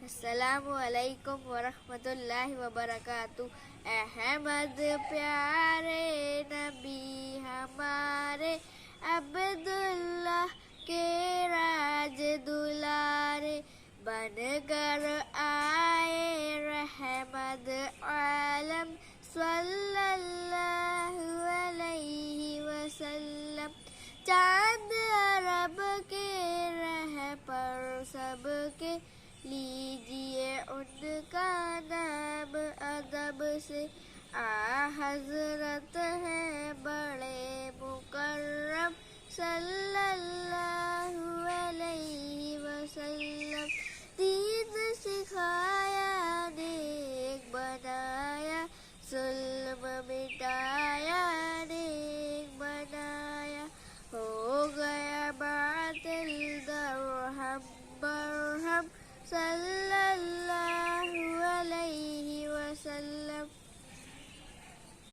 السلام علیکم ورحمۃ اللہ وبرکاتہ. احمد پیارے نبی ہمارے عبداللہ کے راج دلارے بن کر آئے رحمت عالم صلی اللہ علیہ وسلم. چاند عرب کے رہ پر سب کے لیجیے ان کا نام ادب سے. حضرت ہیں بڑے مکرم صلی اللہ علیہ وسلم. دین سکھایا نیک بنایا ظلم مٹایا نیک بنایا. ہو گیا باطل درہم برہم صلی